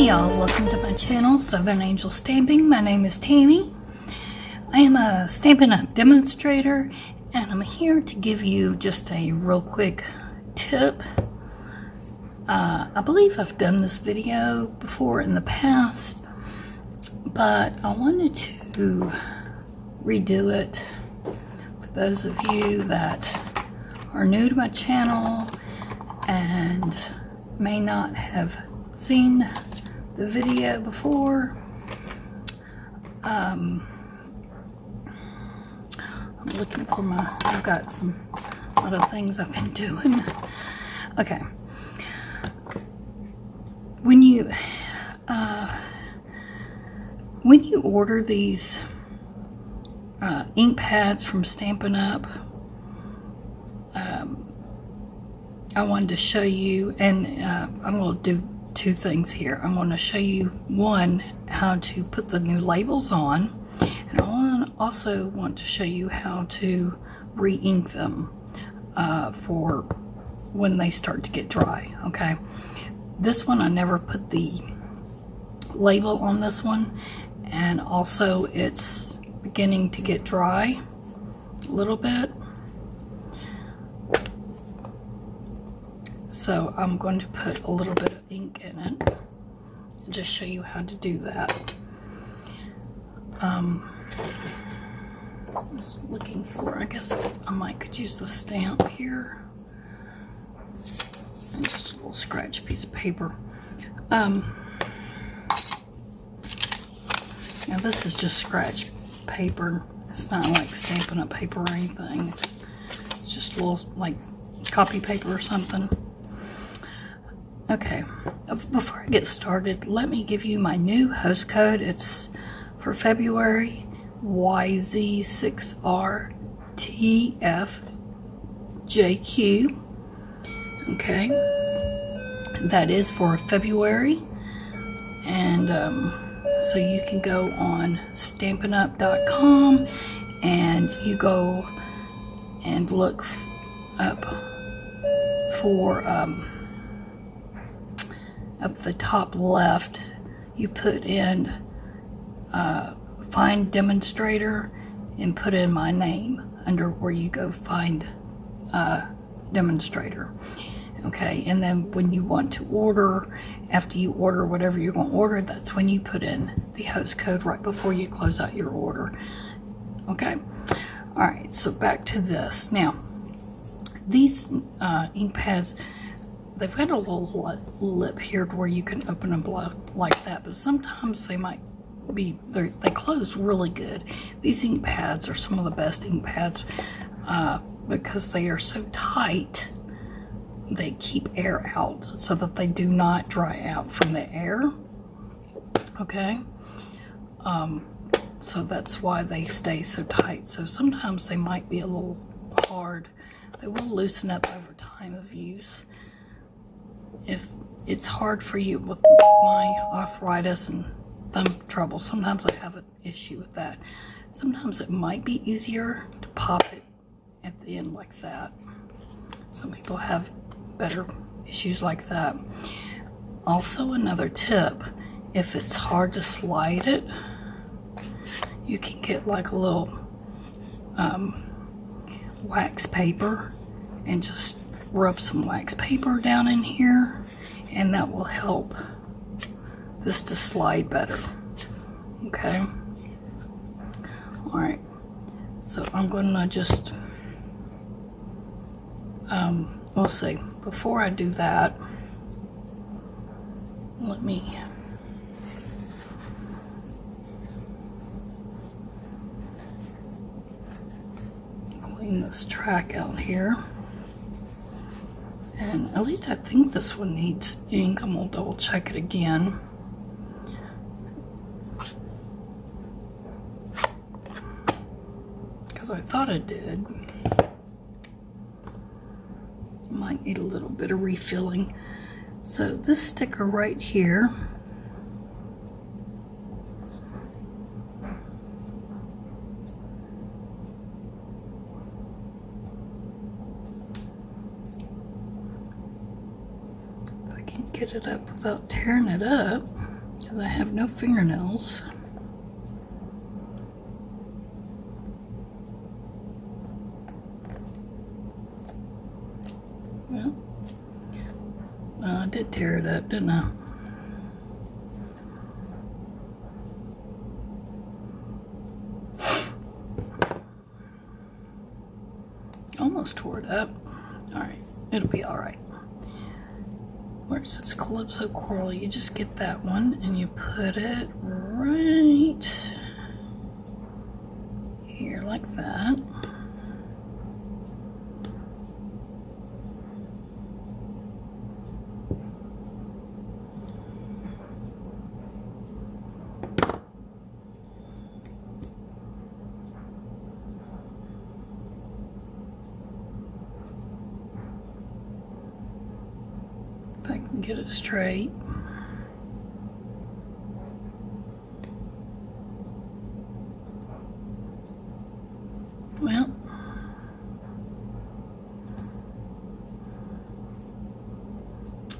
Hey y'all, welcome to my channel, Southern Angel Stamping. My name is Tammy. I am a Stampin' Up demonstrator, and I'm here to give you just a real quick tip. I believe I've done this video before in the past, but I wanted to redo it for those of you that are new to my channel and may not have seen the video before. I'm looking for I've got a lot of things I've been doing. Okay. When you order these ink pads from Stampin' Up, I wanted to show you, and I'm going to do two things here. I'm going to show you, one, how to put the new labels on, and I also want to show you how to re-ink them for when they start to get dry. Okay, this one I never put the label on this one, and also it's beginning to get dry a little bit. So I'm going to put a little bit of ink in it and just show you how to do that. Just looking for, I guess I could use the stamp here. And just a little scratch piece of paper. Now this is just scratch paper. It's not like Stampin' Up paper or anything. It's just a little like copy paper or something. Okay, before I get started, let me give you my new host code. It's for February, YZ6RTFJQ. Okay, that is for February. And so you can go on Stampin'Up.com and you go and look up for up the top left, you put in find demonstrator and put in my name under where you go find demonstrator. Okay, and then when you want to order, after you order whatever you're going to order, that's when you put in the host code right before you close out your order. Okay, all right, so back to this. Now, these ink pads, they've got a little lip here where you can open them like that, but sometimes they might be, they close really good. These ink pads are some of the best ink pads because they are so tight. They keep air out so that they do not dry out from the air. Okay, so that's why they stay so tight. So sometimes they might be a little hard. They will loosen up over time of use. If it's hard for you with my arthritis and thumb trouble, sometimes I have an issue with that. Sometimes it might be easier to pop it at the end like that. Some people have better issues like that. Also, another tip, if it's hard to slide it, you can get like a little wax paper and just rub some wax paper down in here, and that will help this to slide better. Okay, all right, so I'm gonna just we'll see. Before I do that, let me clean this track out here. And at least I think this one needs ink. I'm gonna double check it again. Because I thought it did. Might need a little bit of refilling. So this sticker right here, get it up without tearing it up. because I have no fingernails. Well, I did tear it up, didn't I? Almost tore it up. Alright, it'll be alright. Where's this Calypso coral? You just get that one and you put it right here like that. If I can get it straight. Well,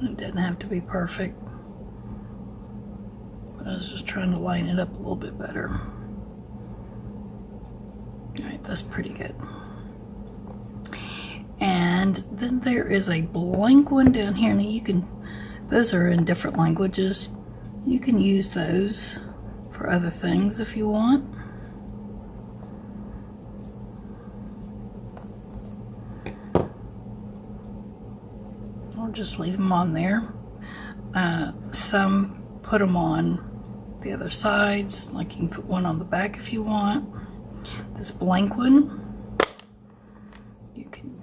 it didn't have to be perfect, but I was just trying to line it up a little bit better. Alright, that's pretty good. And then there is a blank one down here. Now you can, those are in different languages. You can use those for other things if you want. Or just leave them on there. Some put them on the other sides, like you can put one on the back if you want. This blank one, you can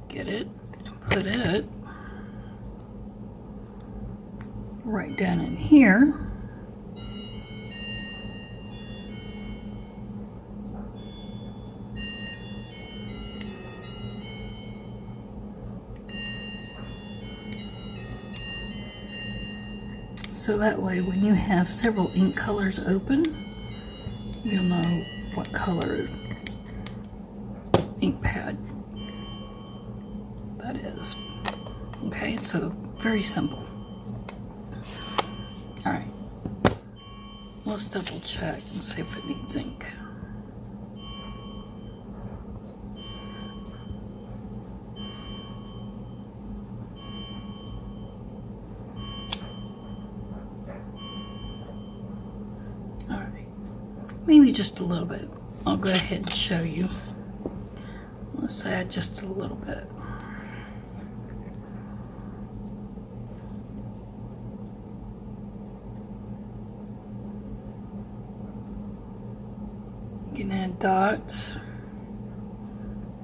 get it and put it right down in here. So that way when you have several ink colors open, you'll know what color ink pad that is. Okay, so very simple. All right, let's double check and see if it needs ink. All right, maybe just a little bit. I'll go ahead and show you. Let's add just a little bit. You can add dots,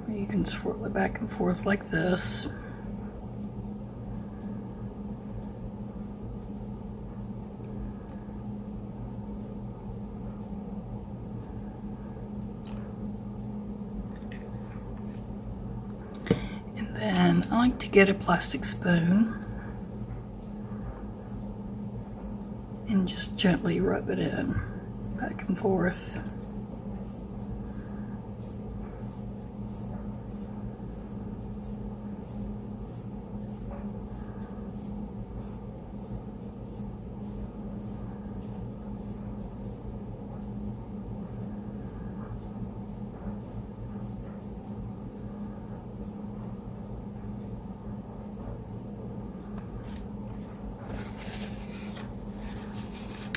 or you can swirl it back and forth like this. And then I like to get a plastic spoon and just gently rub it in, back and forth.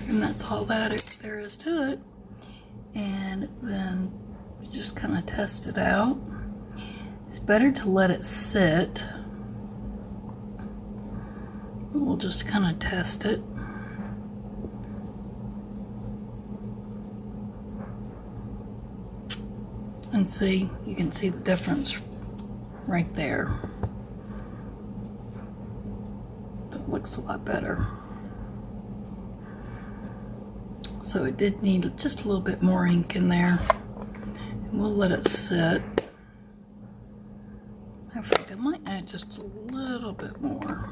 And that's all that there is to it. And then you just kind of test it out. It's better to let it sit. We'll just kind of test it. And see, you can see the difference right there. It looks a lot better. So it did need just a little bit more ink in there. And we'll let it sit. In fact, I might add just a little bit more.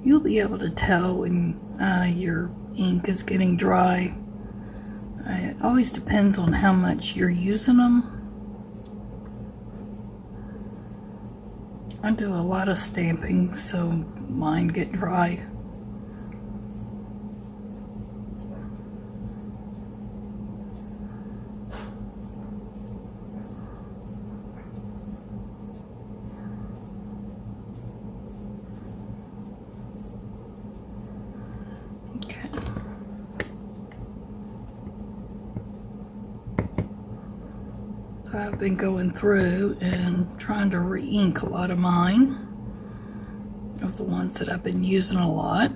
you'll be able to tell when your ink is getting dry. It always depends on how much you're using them. I do a lot of stamping, so mine get dry. Okay. So I've been going through and trying to re-ink a lot of mine, of the ones that I've been using a lot.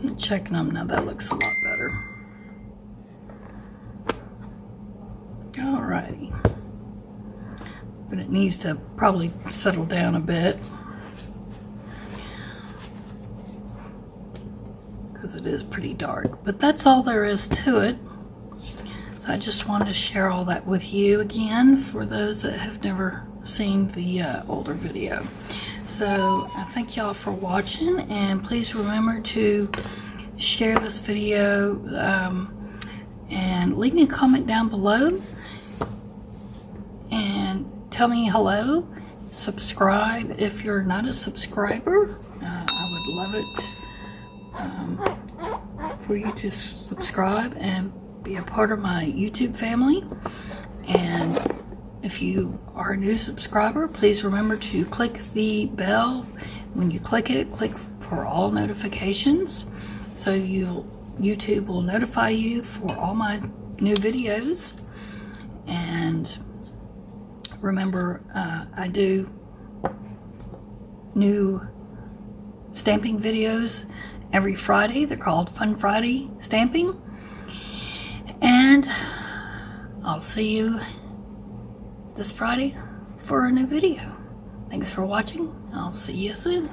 And checking them now. That looks a lot better. Alrighty. But it needs to probably settle down a bit, because it is pretty dark. But that's all there is to it. So I just wanted to share all that with you again for those that have never seen the older video. So I thank y'all for watching, and please remember to share this video and leave me a comment down below and tell me hello. Subscribe if you're not a subscriber. I would love it for you to subscribe and be a part of my YouTube family. And if you are a new subscriber, please remember to click the bell. When you click it, click for all notifications, so YouTube will notify you for all my new videos. And remember, I do new stamping videos every Friday. They're called Fun Friday Stamping. And I'll see you this Friday for a new video. Thanks for watching. I'll see you soon.